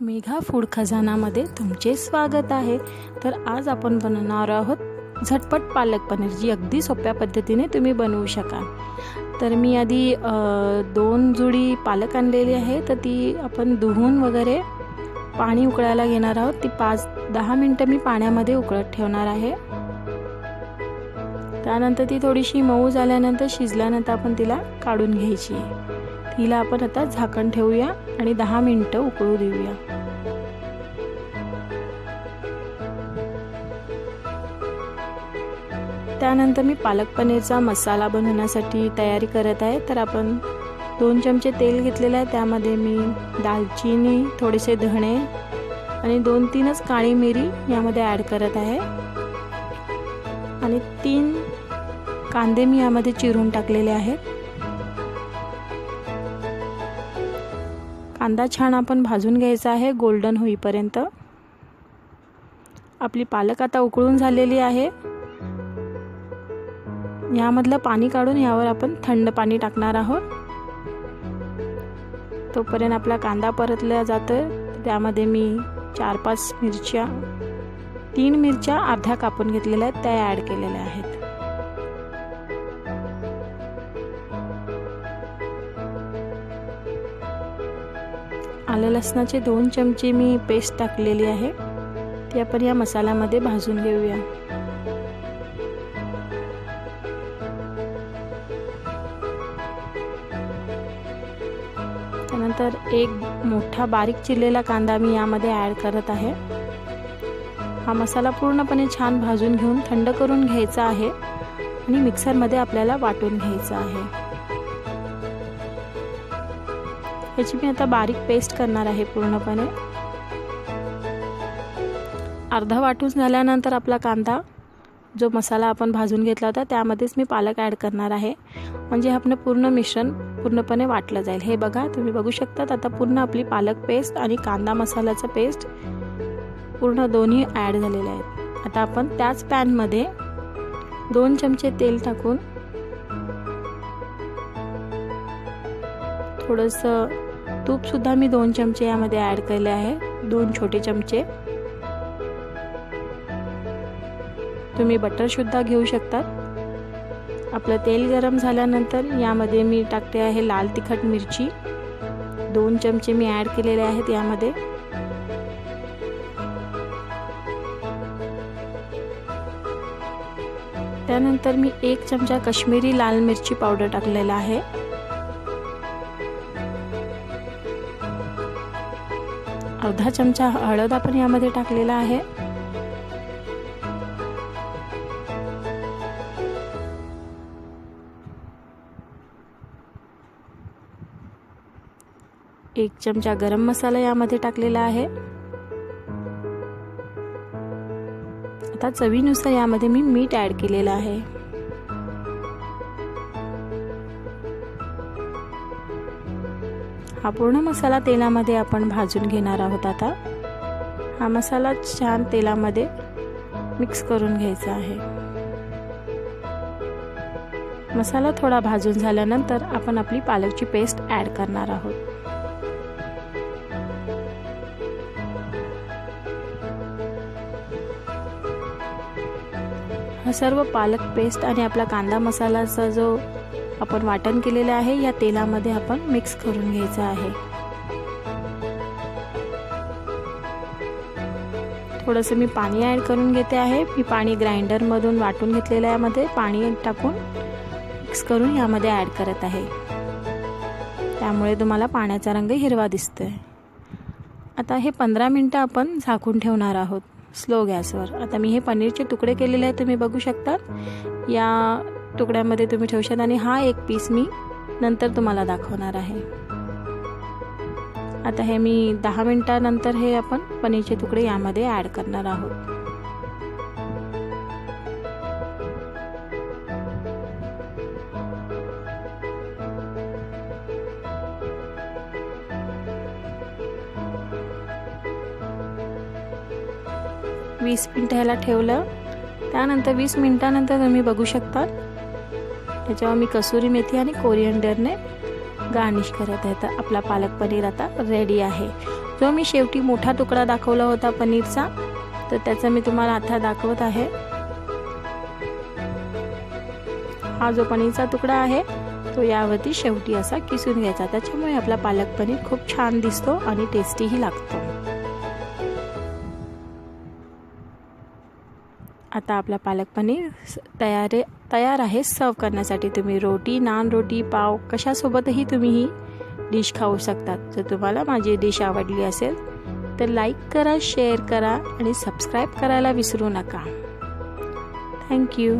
Megha food खजानामध्ये तुमचे स्वागत आहे। तर आज आपण बनवणार आहोत झटपट पालक पनीर, जी अगदी सोप्या पद्धतीने तुम्ही बनवू शकाल। तर मी आधी 2 जुडी पालक आणलेली आहे, तर ती आपण धुवून वगैरे पाणी उकळायला घेणार आहोत। ती 5-10 मिनिटं मी पाण्यामध्ये उकळत ठेवणार आहे। त्यानंतर ती थोडीशी मऊ झाल्यानंतर शिजल्यानंतर आपण तिला काढून घ्यायची आहे। तिला आपण आता झाकण ठेवूया आणि 10 मिनिटं उकळू देऊया। त्यानंतर मी पालक पनीरचा मसाला बनवण्यासाठी तयारी करत आहे। तर आपण 2 चमचे तेल घेतलेले आहे, त्यामध्ये मी दालचिनी, थोडेसे धणे आणि 2-3 काळी मिरी यामध्ये ॲड करत आहे आणि 3 कांदे मी यामध्ये चिरून टाकलेले आहेत। कांदा छान आपण भाजून घ्यायचा आहे गोल्डन होईपर्यंत। आपली पालक आता उकळून झालेली आहे। यामधलं पाणी काढून यावर आपण थंड पाणी टाकणार आहोत। तोपर्यंत आपला कांदा परतला जातोय। त्यामध्ये मी 4-5 मिरच्या, 3 मिरच्या अर्ध्या कापून घेतलेल्या आहेत, त्या ॲड केलेल्या आहेत। आलं लसणाचे 2 चमचे मी पेस्ट टाकलेली आहे, ती आपण या मसाल्यामध्ये भाजून घेऊया। त्यानंतर 1 मोठा बारीक चिरलेला कांदा मी यामध्ये ॲड करत आहे। हा मसाला पूर्णपणे छान भाजून घेऊन थंड करून घ्यायचा आहे आणि मिक्सरमध्ये आपल्याला वाटून घ्यायचा आहे। याची मी आता बारीक पेस्ट करणार आहे पूर्णपणे। अर्धा वाटून झाल्यानंतर आपला कांदा, जो मसाला आपण भाजून घेतला होता, त्यामध्येच मी पालक ॲड करणार आहे, म्हणजे आपलं पूर्ण मिश्रण पूर्णपणे वाटलं जाईल। हे बघा, तुम्ही बघू शकता आता पूर्ण आपली पालक पेस्ट आणि कांदा मसाल्याचं पेस्ट पूर्ण दोन्ही ॲड झालेले आहेत। आता आपण त्याच पॅनमध्ये 2 चमचे तेल टाकून थोडंसं तूप सुद्धा मी 2 चमचे यामध्ये ॲड केले आहे, 2 छोटे चमचे। तुम्ही बटर सुद्धा घेऊ शकतात। आपलं तेल गरम झाल्यानंतर यामध्ये मी टाकते आहे लाल तिखट मिरची, 2 चमचे मी ॲड केलेले आहेत यामध्ये। त्यानंतर मी 1 चमचा काश्मीरी लाल मिरची पावडर टाकलेला आहे। अर्धा चमचा हळद आपण यामध्ये टाकलेला आहे। एक चमचा गरम मसाला यामध्ये टाकलेला आहे। आता चवीनुसार यामध्ये मी मीठ ॲड केलेलं आहे। हा पूर्ण मसाला तेलामध्ये आपण भाजून घेणार आहोत। आता हा मसाला छान तेलामध्ये मिक्स करून घ्यायचा आहे। मसाला थोडा भाजून झाल्यानंतर आपण आपली पालकची पेस्ट ॲड करणार आहोत। हा सर्व पालक पेस्ट आणि आपला कांदा मसालाचा जो आपण वाटण केलेलं आहे, या तेलामध्ये आपण मिक्स करून घ्यायचं आहे। थोडंसं मी पाणी ॲड करून घेते आहे। मी पाणी ग्राइंडरमधून वाटून घेतलेलं आहे, यामध्ये पाणी टाकून मिक्स करून यामध्ये ॲड करत आहे। त्यामुळे तुम्हाला पाण्याचा रंग हिरवा दिसतोय। आता हे 15 मिनिटं आपण झाकून ठेवणार आहोत स्लो गॅसवर। आता मी हे पनीरचे तुकडे केलेले आहेत, तुम्ही बघू शकता। या तुकड्यामध्ये तुम्ही ठेवू शकता आणि हा एक पीस मी नंतर तुम्हाला दाखवणार आहे। आता हे मी 10 मिनिटानंतर हे आपण पनीरचे तुकडे यामध्ये ॲड करणार आहोत। वीस मिनिटं ह्याला ठेवलं। त्यानंतर 20 मिनिटानंतर तुम्ही बघू शकता, त्याच्यावर मी कसुरी मेथी आणि कोरिअंडरने गार्निश करत आहे। तर आपला पालक पनीर आता रेडी आहे। जो मी शेवटी मोठा तुकडा दाखवला होता पनीरचा, तर त्याचा मी तुम्हाला आता दाखवत आहे। हा जो पनीरचा तुकडा आहे तो यावरती शेवटी असा किसून घ्यायचा, त्याच्यामुळे आपला पालक पनीर खूप छान दिसतो आणि टेस्टीही लागतो। आता आपला पालक पनीर तयार आहे सर्व करण्यासाठी। तुम्ही रोटी, नान रोटी, पाव कशासोबतही तुम्ही ही डिश खाऊ शकता। जर तुम्हाला माझी डिश आवडली असेल तर लाईक करा, शेअर करा आणि सबस्क्राईब करायला विसरू नका। थँक्यू।